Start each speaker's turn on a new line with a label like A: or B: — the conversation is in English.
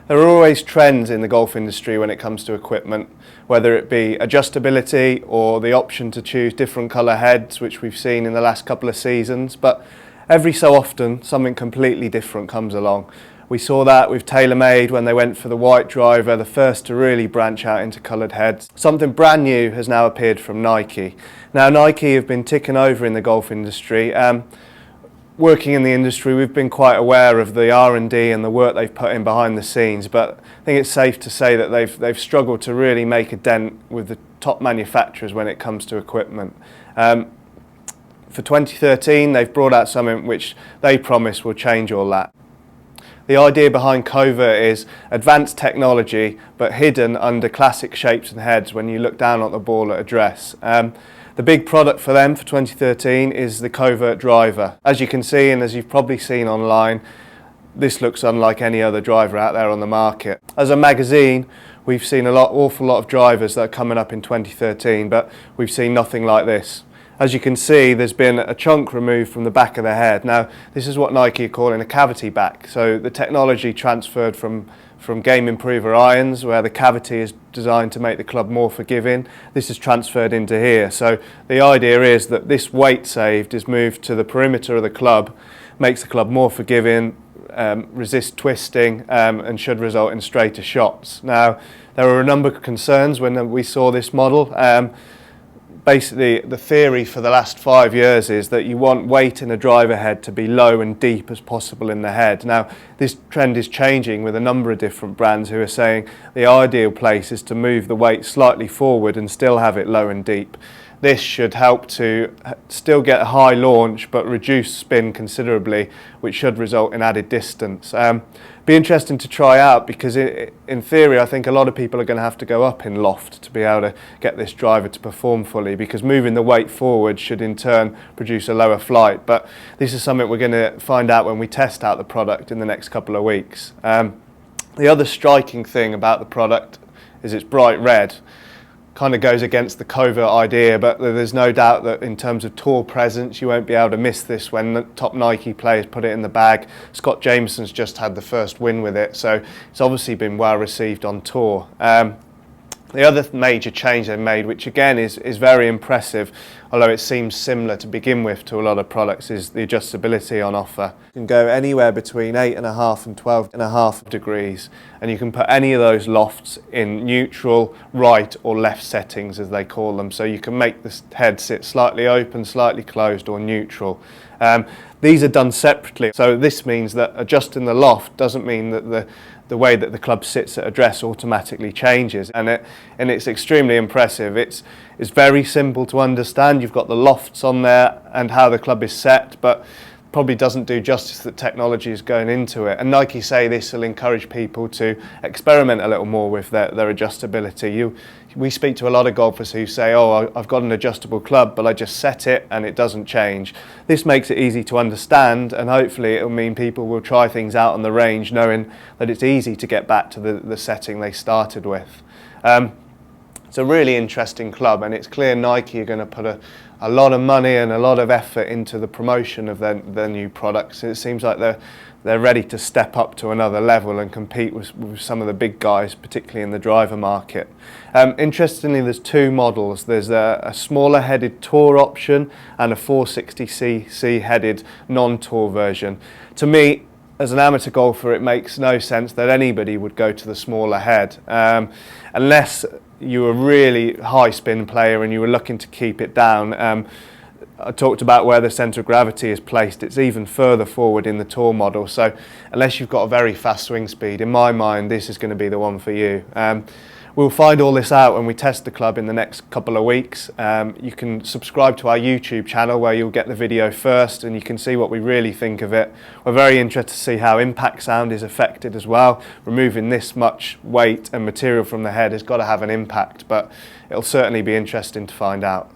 A: There are always trends in the golf industry when it comes to equipment, whether it be adjustability or the option to choose different colour heads, which we've seen in the last couple of seasons, but every so often something completely different comes along. We saw that with TaylorMade when they went for the white driver, the first to really branch out into coloured heads. Something brand new has now appeared from Nike. Now Nike have been ticking over in the golf industry. Working in the industry, we've been quite aware of the R&D and the work they've put in behind the scenes, but I think it's safe to say that they've struggled to really make a dent with the top manufacturers when it comes to equipment. For 2013, they've brought out something which they promise will change all that. The idea behind Covert is advanced technology, but hidden under classic shapes and heads when you look down at the ball at address. The big product for them for 2013 is the Covert driver. As you can see, and as you've probably seen online, this looks unlike any other driver out there on the market. As a magazine, we've seen awful lot of drivers that are coming up in 2013, but we've seen nothing like this. As you can see, there's been a chunk removed from the back of the head. Now, this is what Nike are calling a cavity back. So the technology transferred from game improver irons, where the cavity is designed to make the club more forgiving. This is transferred into here. So the idea is that this weight saved is moved to the perimeter of the club, makes the club more forgiving, resist twisting, and should result in straighter shots. Now, there were a number of concerns when we saw this model. Basically, the theory for the last 5 years is that you want weight in a driver head to be low and deep as possible in the head. Now, this trend is changing with a number of different brands who are saying the ideal place is to move the weight slightly forward and still have it low and deep. This should help to still get a high launch but reduce spin considerably, which should result in added distance. Be interesting to try out because in theory I think a lot of people are going to have to go up in loft to be able to get this driver to perform fully, because moving the weight forward should in turn produce a lower flight. But this is something we're going to find out when we test out the product in the next couple of weeks. The other striking thing about the product is it's bright red. Kind of goes against the Covert idea, but there's no doubt that in terms of tour presence you won't be able to miss this when the top Nike players put it in the bag. Scott Jameson's just had the first win with it, so it's obviously been well received on tour. The other major change they've made, which again is very impressive, although it seems similar to begin with to a lot of products, is the adjustability on offer. You can go anywhere between 8.5 and 12.5 degrees, and you can put any of those lofts in neutral, right or left settings as they call them, so you can make the head sit slightly open, slightly closed or neutral. These are done separately, so this means that adjusting the loft doesn't mean that the way that the club sits at address automatically changes, and it's extremely impressive. It's very simple to understand. You've got the lofts on there and how the club is set, but probably doesn't do justice that technology is going into it. And Nike say this will encourage people to experiment a little more with their adjustability. We speak to a lot of golfers who say, oh, I've got an adjustable club, but I just set it and it doesn't change. This makes it easy to understand, and hopefully it'll mean people will try things out on the range knowing that it's easy to get back to the setting they started with. It's a really interesting club, and it's clear Nike are going to put a lot of money and a lot of effort into the promotion of their new products. It seems like they're ready to step up to another level and compete with some of the big guys, particularly in the driver market. Interestingly, there's two models. There's a smaller headed tour option and a 460cc headed non-tour version. To me, as an amateur golfer, it makes no sense that anybody would go to the smaller head unless you were a really high spin player and you were looking to keep it down. I talked about where the centre of gravity is placed. It's even further forward in the tour model, so unless you've got a very fast swing speed, in my mind this is going to be the one for you. We'll find all this out when we test the club in the next couple of weeks. You can subscribe to our YouTube channel where you'll get the video first and you can see what we really think of it. We're very interested to see how impact sound is affected as well. Removing this much weight and material from the head has got to have an impact, but it'll certainly be interesting to find out.